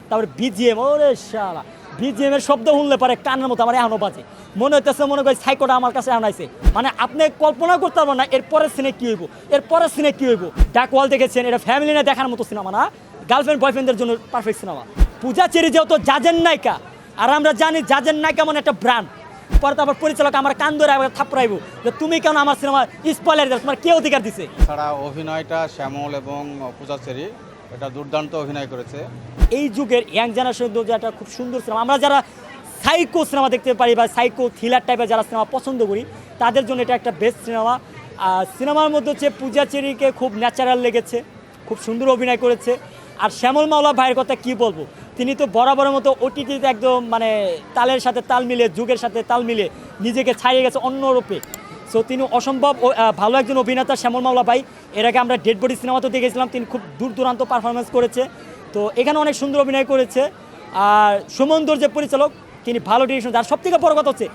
তারপরে বিজিএম, ওরে শালা বিজিএম এর শব্দ শুনলে পারে কানের মতো আমার এখনো বাজে। মনে হইতেছে মনে করি সাইকোটা আমার কাছে এখন আইছে। মানে আপনি কল্পনা করতে পারবেন না এরপরের সিনে কি হইব, এরপরের সিনে কি হইব। ডাক ওয়াল দেখেছেন, এটা ফ্যামিলি নিয়ে দেখার মতো সিনেমা না, গার্লফ্রেন্ড বয়ফ্রেন্ডের জন্য পারফেক্ট সিনেমা। পূজা চেরি যেহেতু জাজের নায়িকা, আর আমরা জানি জাজের নায়িকা মানে একটা ব্র্যান্ড। পরে তারপর পরিচালক আমার কান ধরে থাপড়াইব যে তুমি কেন আমার সিনেমা স্পয়লার দিচ্ছ, তোমার কে অধিকার দিছে। ছাড়া অভিনয়টা শ্যামল এবং পূজা চেরি এটা দুর্দান্ত অভিনয় করেছে। এই যুগের ইয়াং জেনারেশন একটা খুব সুন্দর সিনেমা। আমরা যারা সাইকো সিনেমা দেখতে পারি বা সাইকো থ্রিলার টাইপের যারা সিনেমা পছন্দ করি তাদের জন্য এটা একটা বেস্ট সিনেমা। সিনেমার মধ্যে হচ্ছে পূজা চেরিকে খুব ন্যাচারাল লেগেছে, খুব সুন্দর অভিনয় করেছে। আর শ্যামল মাওলা ভাইয়ের কথা কি বলবো, তিনি তো বরাবরের মতো ওটিটিতে একদম মানে তালের সাথে তাল মিলে, যুগের সাথে তাল মিলে নিজেকে ছাড়িয়ে গেছে অন্য রূপে। সো তিনি অসম্ভব ভালো একজন অভিনেতা শ্যামল মাওলা ভাই। এর আগে আমরা ডেড বডি সিনেমাতেও দেখেছিলাম, তিনি খুব দূর দূরান্ত পারফরমেন্স করেছে। তো এখানে অনেক সুন্দর অভিনয় করেছে। আর সুমন্দর যে পরিচালক তিনি ভালো ডিরেকশন। আর সব থেকে বড় কথা হচ্ছে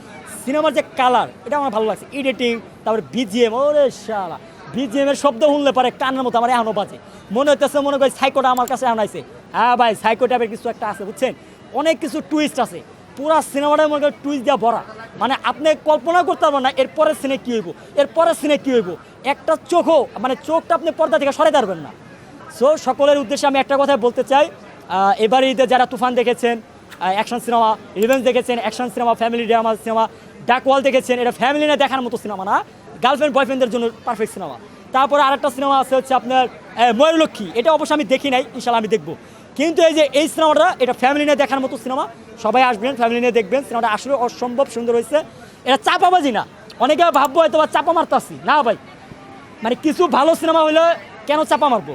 সিনেমার যে কালার, এটা আমার ভালো লাগছে। এডিটিং, তারপরে বিজিএম, ওরে শালা বিজিএম এর শব্দ শুনলে পারে কানের মতো আমার এখনো বাজে। মনে হইতেছে মনে করি সাইকোটা আমার কাছে এখন আইছে। হ্যাঁ ভাই, সাইকো টাইপের কিছু একটা আছে, বুঝছেন, অনেক কিছু টুইস্ট আছে। পুরা সিনেমাটার মধ্যে টুইস্ট দিয়ে ভরা। মানে আপনি কল্পনা করতে পারবেন না এরপরের সিনে কী হইব, এরপরের সিনে কী হইব। একটা চোখও মানে চোখটা আপনি পর্দা থেকে সরাই পারবেন না। সো সকলের উদ্দেশ্যে আমি একটা কথা বলতে চাই, এবারে ঈদে যারা তুফান দেখেছেন, অ্যাকশন সিনেমা, রিভেঞ্জ দেখেছেন, action cinema, family drama cinema, ডাক ওয়াল দেখেছেন, এটা ফ্যামিলি নিয়ে দেখার মতো সিনেমা না, গার্লফ্রেন্ড বয়ফ্রেন্ডের জন্য পারফেক্ট সিনেমা। তারপরে আরেকটা সিনেমা আছে হচ্ছে আপনার ময়ূরলক্ষ্মী, এটা অবশ্যই আমি দেখি নাই, ইনশাল্লাহ আমি দেখবো। কিন্তু এই যে এই সিনেমাটা, এটা ফ্যামিলি নিয়ে দেখার মতো সিনেমা, সবাই আসবেন, ফ্যামিলি নিয়ে দেখবেন। সিনেমাটা আসলে অসম্ভব সুন্দর হয়েছে। এটা চাপাবাজি না, অনেকে ভাববো হয়তো বা চাপা মারতে আসছি না ভাই, মানে কিছু ভালো সিনেমা হইলে কেন চাপা মারবো।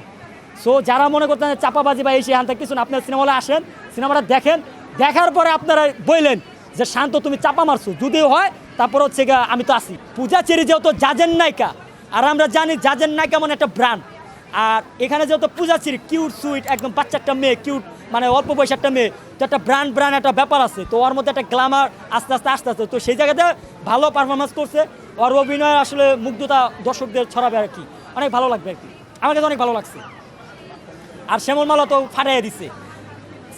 সো যারা মনে করতেন চাপাবাজি বা এই সে হানতে কিছু না, আপনার সিনেমাটা আসেন, সিনেমাটা দেখেন, দেখার পরে আপনারা বললেন যে শান্ত তুমি চাপা মারছো, যদিও হয় তারপর হচ্ছে গা আমি তো আসি। পূজা চেরি যেহেতু জাজের নায়িকা, আর আমরা জানি জাজের নায়িকা মানে একটা ব্র্যান্ড। আর এখানে যেহেতু পূজা চেরি কিউট সুইট একদম বাচ্চা একটা মেয়ে, কিউট মানে অল্প বয়সী একটা মেয়ে, তো একটা ব্র্যান্ড একটা ব্যাপার আছে। তো ওর মধ্যে একটা গ্ল্যামার আস্তে আস্তে তো সেই জায়গাতে ভালো পারফরমেন্স করছে। ওর অভিনয় আসলে মুগ্ধতা দর্শকদের ছড়াবে আর কি, অনেক ভালো লাগবে আর কি, আমার কাছে অনেক ভালো লাগছে। আর শ্যামল মালা তো ফাটাইয়া দিছে।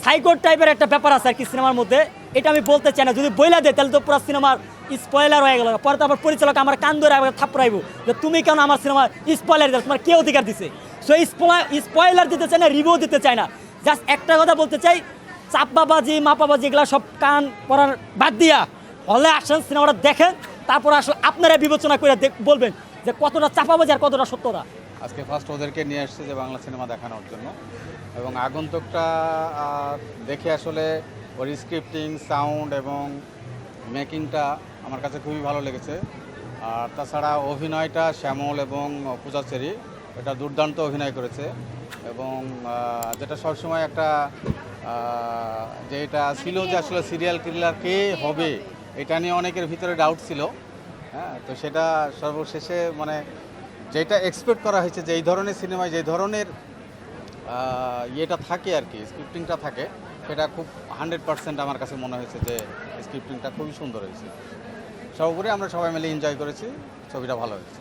সাইকোর টাইপের একটা ব্যাপার আছে আর কি সিনেমার মধ্যে, এটা আমি বলতে চাই না। যদি বইলা দেয় তাহলে তো পুরো সিনেমার স্পয়লার হয়ে গেল। পরে তারপর পরিচালক আমার কান ধরে থাপড়াইব যে তুমি কেন আমার সিনেমার স্পয়লার দিচ্ছ, তোমার কে অধিকার দিছে। সো স্পয়লার দিতে চাই না, রিভিউ দিতে চাই না, জাস্ট একটা কথা বলতে চাই, চাপাবাজি মাপাবাজি এগুলো সব কান পড়ার বাদ দিয়া হলে আসেন, সিনেমাটা দেখেন, তারপর আসলে আপনারা বিবেচনা করে বলবেন যে কতটা চাপাবাজি আর কতটা সত্যতা। আজকে ফার্স্ট ওদেরকে নিয়ে আসছে যে বাংলা সিনেমা দেখানোর জন্য, এবং আগন্তুকটা দেখে আসলে ওর স্ক্রিপ্টিং, সাউন্ড এবং মেকিংটা আমার কাছে খুবই ভালো লেগেছে। আর তাছাড়া অভিনয়টা শ্যামল এবং পূজা চেরি এটা দুর্দান্ত অভিনয় করেছে। এবং যেটা সবসময় একটা যে এটা ছিল যে আসলে সিরিয়াল কিলার কে হবে, এটা নিয়ে অনেকের ভিতরে ডাউট ছিল। হ্যাঁ, তো সেটা সর্বশেষে মানে যেটা এক্সপেক্ট করা হয়েছে যে এই ধরনের সিনেমায় যে ধরনের ইয়েটা থাকে আর কি, স্ক্রিপ্টিংটা থাকে, সেটা খুব 100% আমার কাছে মনে হয়েছে যে স্ক্রিপ্টিংটা খুবই সুন্দর হয়েছে। সর্বোপরি আমরা সবাই মিলে এনজয় করেছি, ছবিটা ভালো হয়েছে।